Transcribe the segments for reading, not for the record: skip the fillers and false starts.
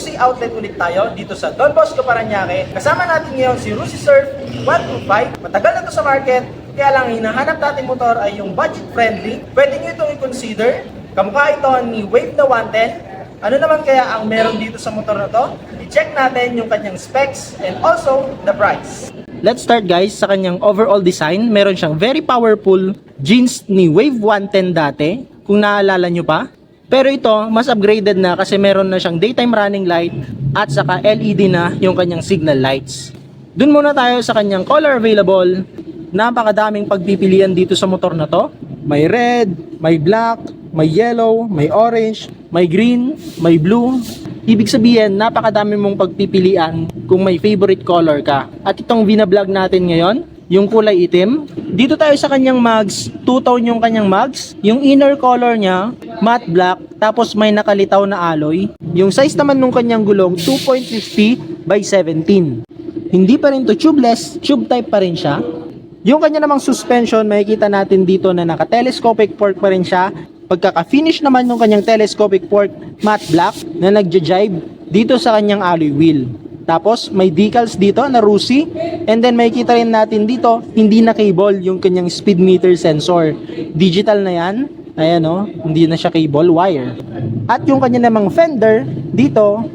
Rusi Outlet ulit tayo dito sa Don Bosco, Parañaque. Kasama natin ngayon si Rusi Surf 125. Matagal na to sa market, kaya lang hinahanap natin motor ay yung budget friendly. Pwede nyo itong i-consider. Kamukha ito ni Wave na 110. Ano naman kaya ang meron dito sa motor na to? I-check natin yung kanyang specs and also the price. Let's start guys sa kanyang overall design. Meron siyang very powerful jeans ni Wave 110 dati, kung naalala nyo pa. Pero ito, mas upgraded na kasi meron na siyang daytime running light at saka LED na yung kanyang signal lights. Dun muna tayo sa kanyang color available. Napakadaming pagpipilian dito sa motor na to. May red, may black, may yellow, may orange, may green, may blue. Ibig sabihin, napakadami mong pagpipilian kung may favorite color ka. At itong vina-vlog natin ngayon, yung kulay itim. Dito tayo sa kanyang mags, two-tone yung kanyang mags. Yung inner color niya, matte black, tapos may nakalitaw na alloy. Yung size naman nung kanyang gulong, 2.50 by 17. Hindi pa rin to tubeless, tube type pa rin siya. Yung kanya namang suspension, makikita natin dito na naka-telescopic fork pa rin siya. Pagkaka-finish naman nung kanyang telescopic fork, matte black, na nagja-jibe dito sa kanyang alloy wheel. Tapos may decals dito na Rusi, and then makikita rin natin dito hindi na cable yung kanyang speed meter sensor. Digital na yan. Ayan o, hindi na siya cable, wire. At yung kanya namang fender dito,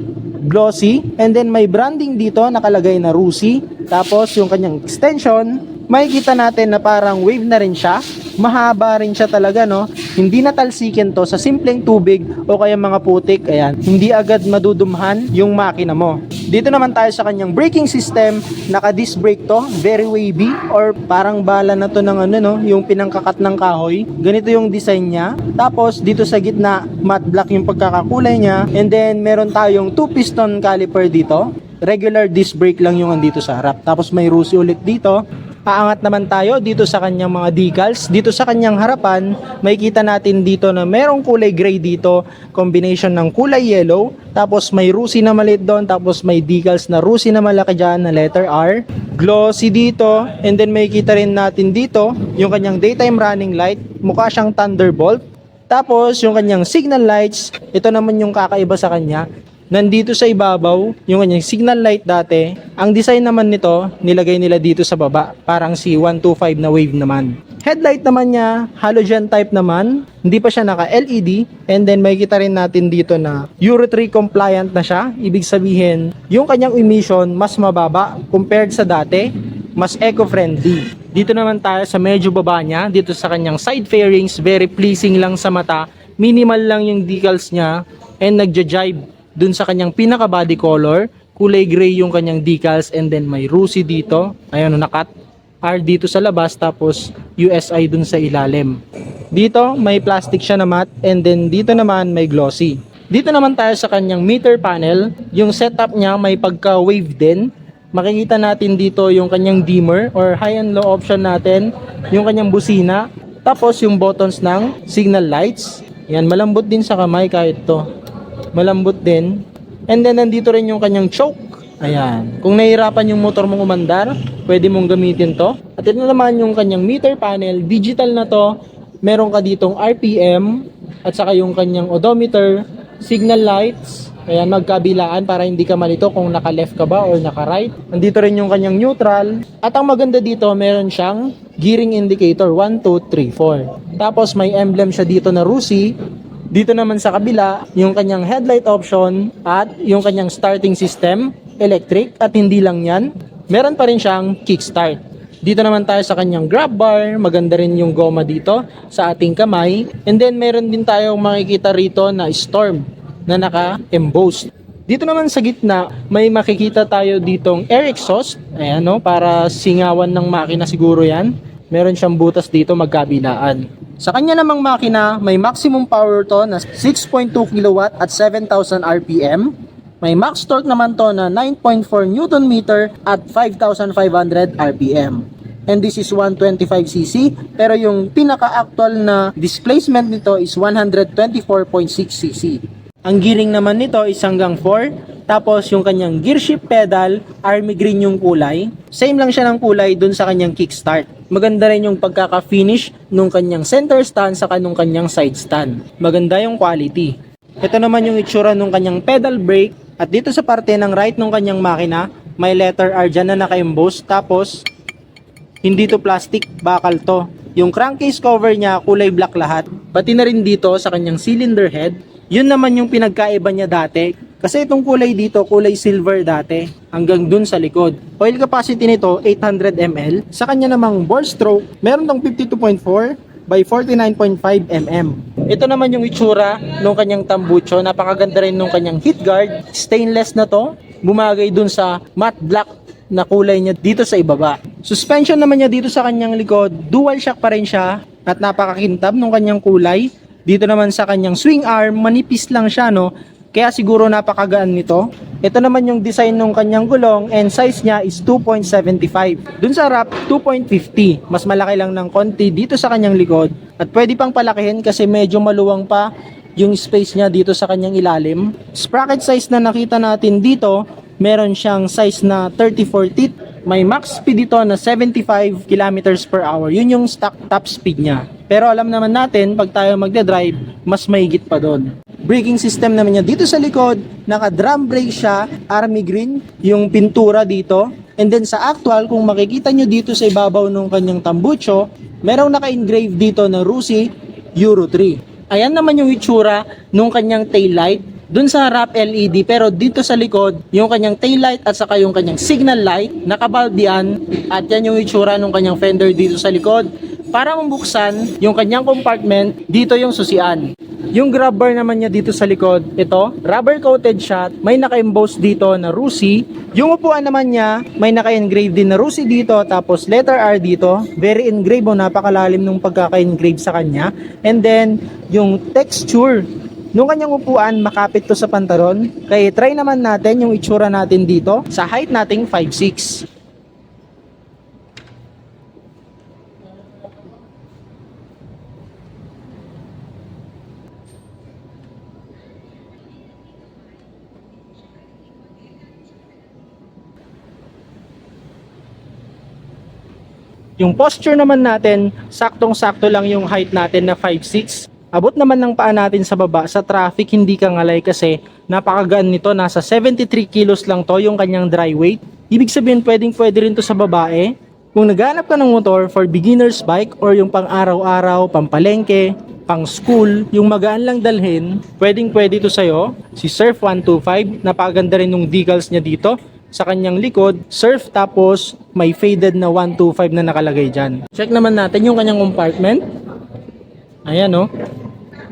glossy, and then may branding dito nakalagay na Rusi. Tapos yung kanyang extension, makikita natin na parang Wave na rin siya. Mahaba rin siya talaga, no? Hindi natalsikin to sa simpleng tubig o kaya mga putik. Ayan, hindi agad madudumhan yung makina mo. Dito naman tayo sa kanyang braking system. Naka-disc brake to, very wavy, or parang bala na to ng ano, no? Yung pinangkakat ng kahoy. Ganito yung design niya. Tapos dito sa gitna, matte black yung pagkakakulay niya. And then meron tayong 2-piston caliper dito. Regular disc brake lang yung andito sa harap. Tapos may Rusi ulit dito. Aangat naman tayo dito sa kanyang mga decals. Dito sa kanyang harapan, makikita natin dito na merong kulay gray dito, combination ng kulay yellow, tapos may Rusi na maliit doon, tapos may decals na Rusi na malaki dyan na letter R. Glossy dito, and then makikita rin natin dito yung kanyang daytime running light, mukha siyang Thunderbolt. Tapos yung kanyang signal lights, ito naman yung kakaiba sa kanya. Nandito sa ibabaw, yung kanyang signal light dati. Ang design naman nito, nilagay nila dito sa baba. Parang si 125 na Wave naman. Headlight naman niya, halogen type naman. Hindi pa siya naka-LED. And then makikita rin natin dito na Euro 3 compliant na siya. Ibig sabihin, yung kanyang emission mas mababa compared sa dati. Mas eco-friendly. Dito naman tayo sa medyo baba niya. Dito sa kanyang side fairings, very pleasing lang sa mata. Minimal lang yung decals niya. And nagja-jibe dun sa kanyang pinaka body color, kulay gray yung kanyang decals, and then may Rusi dito, ayan, nakat R dito sa labas, tapos USI dun sa ilalim. Dito may plastic siya na matte, and then dito naman may glossy. Dito naman tayo sa kanyang meter panel. Yung setup niya may pagka wave din. Makikita natin dito yung kanyang dimmer or high and low option natin, yung kanyang busina, tapos yung buttons ng signal lights. Yan, malambot din sa kamay kahit to. Malambot din. And then nandito rin yung kanyang choke. Ayan. Kung nahihirapan yung motor mong umandar, pwede mong gamitin to. At ito naman yung kanyang meter panel. Digital na to. Meron ka ditong RPM at saka yung kanyang odometer, signal lights. Ayan, magkabilaan para hindi ka malito kung naka-left ka ba or naka-right. Nandito rin yung kanyang neutral. At ang maganda dito, meron siyang gearing indicator 1, 2, 3, 4. Tapos may emblem siya dito na Rusi. Dito naman sa kabila, yung kanyang headlight option at yung kanyang starting system, electric, at hindi lang yan, meron pa rin siyang kickstart. Dito naman tayo sa kanyang grab bar, maganda rin yung goma dito sa ating kamay. And then meron din tayong makikita rito na storm na naka-embossed. Dito naman sa gitna, may makikita tayo ditong air exhaust, ayan, no, para singawan ng makina siguro yan. Meron siyang butas dito magkabilaan. Sa kanya namang makina, may maximum power to na 6.2 kW at 7,000 RPM. May max torque naman to na 9.4 Nm at 5,500 RPM. And this is 125cc, pero yung pinaka-actual na displacement nito is 124.6cc. Ang gearing naman nito is hanggang 4. Tapos yung kanyang gear shift pedal, army green yung kulay. Same lang siya ng kulay dun sa kanyang kickstart. Maganda rin yung pagkaka-finish nung kanyang center stand saka nung kanyang side stand. Maganda yung quality. Ito naman yung itsura nung kanyang pedal brake. At dito sa parte ng right ng kanyang makina, may letter R dyan na naka-emboss. Tapos, hindi to plastic, bakal to. Yung crankcase cover niya, kulay black lahat. Pati na rin dito sa kanyang cylinder head. Yun naman yung pinagkaiba niya dati. Kasi itong kulay dito, kulay silver dati. Hanggang dun sa likod. Oil capacity nito, 800 ml. Sa kanya namang bore stroke, meron tong 52.4 by 49.5 mm. Ito naman yung itsura ng kanyang tambucho. Napakaganda rin ng kanyang heat guard. Stainless na to. Bumagay dun sa matte black na kulay niya dito sa ibaba. Suspension naman niya dito sa kanyang likod, dual shock pa rin siya at napakakintab ng kanyang kulay. Dito naman sa kanyang swing arm, manipis lang siya, no? Kaya siguro napakagaan nito. Ito naman yung design ng kanyang gulong and size niya is 2.75. Dun sa wrap, 2.50. Mas malaki lang ng konti dito sa kanyang likod. At pwede pang palakihin kasi medyo maluwang pa yung space niya dito sa kanyang ilalim. Sprocket size na nakita natin dito, meron siyang size na 34 teeth. May max speed ito na 75 kilometers per hour. Yun yung stock top speed niya. Pero alam naman natin, pag tayo magdadrive, mas mahigit pa doon. Braking system naman niya dito sa likod, naka-drum brake siya, army green, yung pintura dito. And then sa actual, kung makikita nyo dito sa ibabaw ng kanyang tambucho, merong naka-engrave dito na Rusi Euro 3. Ayan naman yung itsura ng kanyang taillight. Dun sa wrap LED, pero dito sa likod, yung kanyang taillight at saka yung kanyang signal light, nakabalb yan. At yan yung itsura ng kanyang fender dito sa likod. Para mabuksan yung kanyang compartment, dito yung susian. Yung grab bar naman niya dito sa likod, ito, rubber coated siya, may naka-emboss dito na Rusi. Yung upuan naman niya, may naka-engrave din na Rusi dito, tapos letter R dito. Very engrave, napakalalim nung pagkaka-engrave sa kanya. And then, yung texture nung kanyang upuan, makapit to sa pantalon. Kaya try naman natin yung itsura natin dito sa height nating 5'6". Yung posture naman natin, saktong-sakto lang yung height natin na 5'6". Abot naman ng paa natin sa baba, sa traffic hindi ka ngalay kasi napakagaan nito, nasa 73 kilos lang to yung kanyang dry weight. Ibig sabihin pwede rin to sa babae. Kung naghanap ka ng motor for beginner's bike or yung pang araw-araw, pampalengke, pang school, yung magaan lang dalhin, pwede to sa'yo. Si Surf 125, napakaganda rin nung decals niya dito. Sa kanyang likod, Surf, tapos may faded na 125 na nakalagay dyan. Check naman natin yung kanyang compartment. Ayan, no?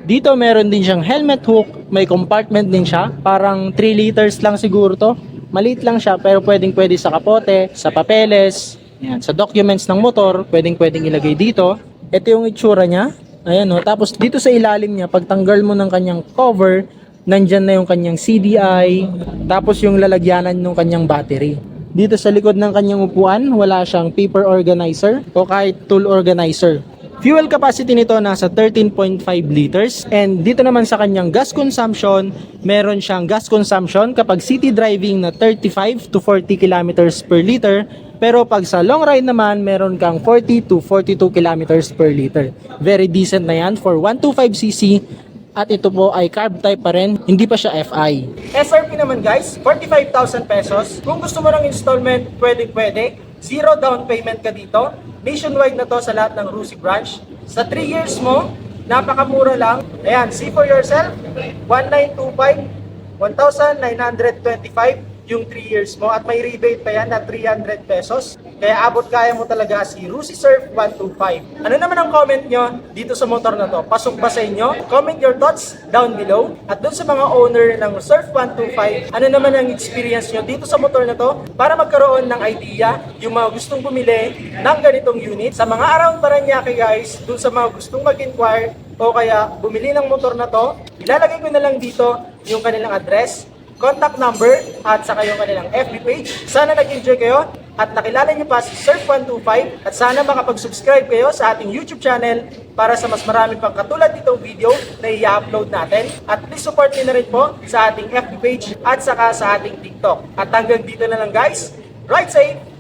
Dito meron din siyang helmet hook, may compartment din siya, parang 3 liters lang siguro to. Maliit lang siya pero pwede sa kapote, sa papeles, yan, sa documents ng motor, pwedeng ilagay dito. Ito yung itsura niya. Ayan, no? Tapos dito sa ilalim niya, pag tanggal mo ng kanyang cover, nandyan na yung kanyang CDI, tapos yung lalagyanan ng kanyang battery. Dito sa likod ng kanyang upuan, wala siyang paper organizer o kahit tool organizer. Fuel capacity nito nasa 13.5 liters, and dito naman sa kanyang gas consumption, meron siyang gas consumption kapag city driving na 35 to 40 kilometers per liter, pero pag sa long ride naman, meron kang 40 to 42 kilometers per liter. Very decent na yan for 125cc, at ito po ay carb type pa rin, hindi pa siya FI. SRP naman guys, 45,000 pesos. Kung gusto mo ng installment, pwede. Zero down payment ka dito. Nationwide na to sa lahat ng Rusi branch. Sa 3 years mo, napakamura lang. Ayan, see for yourself, 1,925, 1,925 yung 3 years mo, at may rebate pa yan na 300 pesos. Kaya abot kaya mo talaga si Rusi Surf 125. Ano naman ang comment nyo dito sa motor na to? Pasok ba sa inyo? Comment your thoughts down below. At dun sa mga owner ng Surf 125, ano naman ang experience nyo dito sa motor na to para magkaroon ng idea yung mga gustong bumili ng ganitong unit. Sa mga around Paranaque guys, dun sa mga gustong mag-inquire o kaya bumili ng motor na to, ilalagay ko na lang dito yung kanilang address, contact number, at saka yung kanilang FB page. Sana nag-enjoy kayo at nakilala niyo pa si Surf 125, at sana makapag-subscribe kayo sa ating YouTube channel para sa mas marami pang katulad nitong video na i-upload natin. At please support niyo na rin po sa ating FB page at saka sa ating TikTok. At hanggang dito na lang guys. Ride safe!